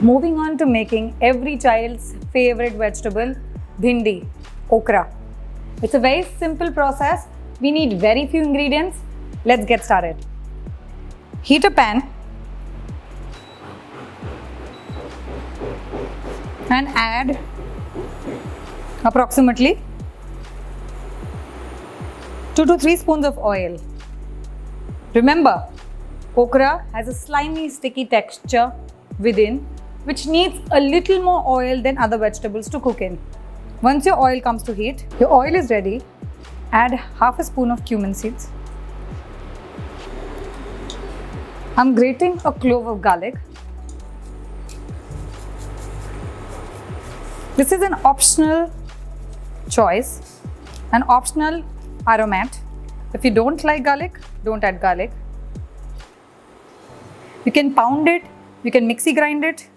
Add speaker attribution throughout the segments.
Speaker 1: Moving on to making every child's favorite vegetable, bhindi, okra. It's a very simple process. We need very few ingredients. Let's get started. Heat a pan and add approximately 2 to 3 spoons of oil. Remember, okra has a slimy, sticky texture within, which needs a little more oil than other vegetables to cook in. Once your oil comes to heat, your oil is ready. Add half a spoon of cumin seeds. I'm grating a clove of garlic. This is an optional choice, an optional aromat. If you don't like garlic, don't add garlic. You can pound it, you can mixie grind it.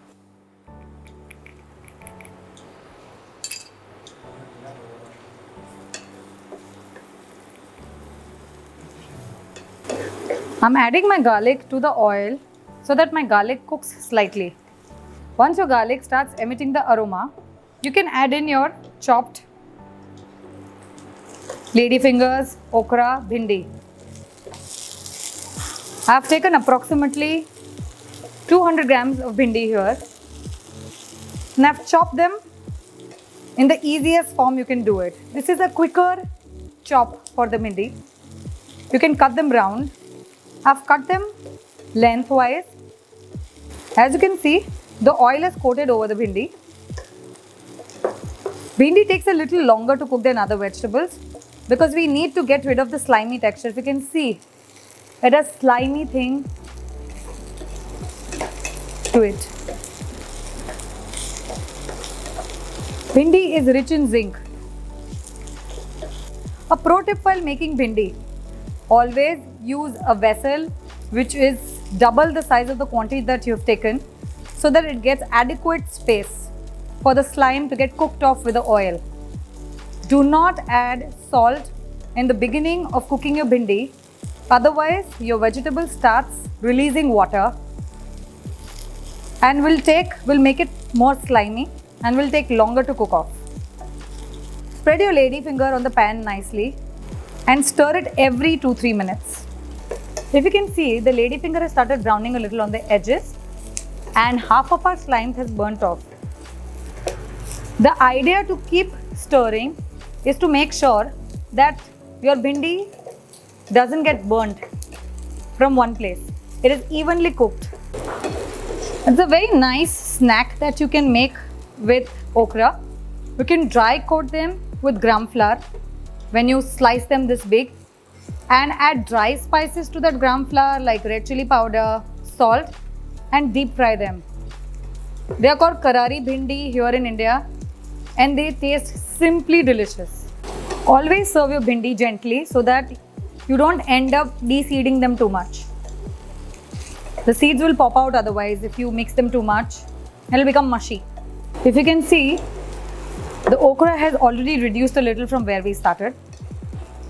Speaker 1: I'm adding my garlic to the oil so that my garlic cooks slightly. Once your garlic starts emitting the aroma, you can add in your chopped ladyfingers, okra, bhindi. I have taken approximately 200 grams of bhindi here and I have chopped them in the easiest form you can do it. This is a quicker chop for the bhindi. You can cut them round. I've cut them lengthwise. As you can see, the oil is coated over the bhindi. Bhindi takes a little longer to cook than other vegetables because we need to get rid of the slimy texture. If you can see, it has slimy thing to it. Bhindi is rich in zinc. A pro tip while making bhindi: always use a vessel which is double the size of the quantity that you have taken so that it gets adequate space for the slime to get cooked off with the oil. Do not add salt in the beginning of cooking your bhindi, otherwise your vegetable starts releasing water and will make it more slimy and will take longer to cook off. Spread your ladyfinger on the pan nicely and stir it every 2-3 minutes. If you can see, the ladyfinger has started browning a little on the edges and half of our slime has burnt off. The idea to keep stirring is to make sure that your bhindi doesn't get burnt from one place. It is evenly cooked. It's a very nice snack that you can make with okra. You can dry coat them with gram flour when you slice them this big and add dry spices to that gram flour like red chili powder, salt, and deep fry them. They are called karari bhindi here in India and they taste simply delicious. Always serve your bhindi gently so that you don't end up de-seeding them too much. The seeds will pop out otherwise if you mix them too much. It will become mushy. If you can see, the okra has already reduced a little from where we started.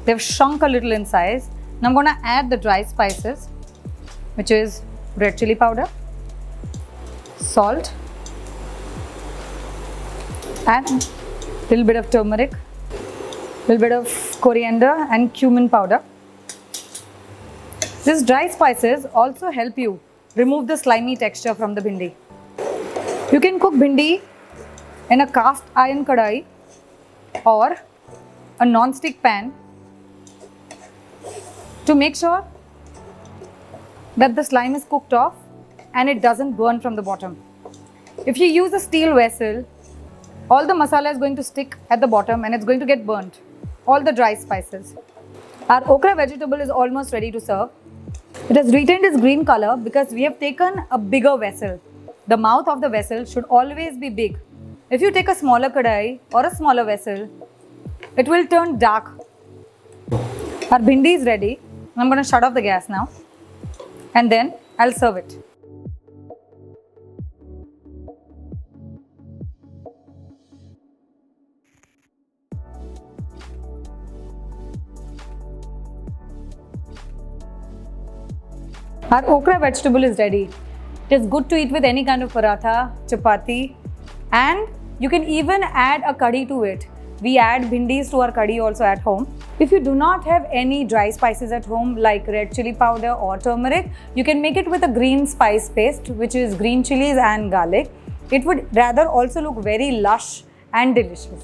Speaker 1: They've shrunk a little in size. Now I'm going to add the dry spices, which is red chili powder, salt, and a little bit of turmeric, a little bit of coriander and cumin powder. These dry spices also help you remove the slimy texture from the bhindi. You can cook bhindi in a cast iron kadai or a non-stick pan to make sure that the slime is cooked off and it doesn't burn from the bottom. If you use a steel vessel, all the masala is going to stick at the bottom and it's going to get burnt. All the dry spices. Our okra vegetable is almost ready to serve. It has retained its green color because we have taken a bigger vessel. The mouth of the vessel should always be big. If you take a smaller kadai or a smaller vessel, it will turn dark. Our bhindi is ready. I'm going to shut off the gas now and then I'll serve it. Our okra vegetable is ready. It is good to eat with any kind of paratha, chapati, and you can even add a curry to it. We add bhindis to our curry also at home. If you do not have any dry spices at home like red chili powder or turmeric, you can make it with a green spice paste, which is green chilies and garlic. It would rather also look very lush and delicious.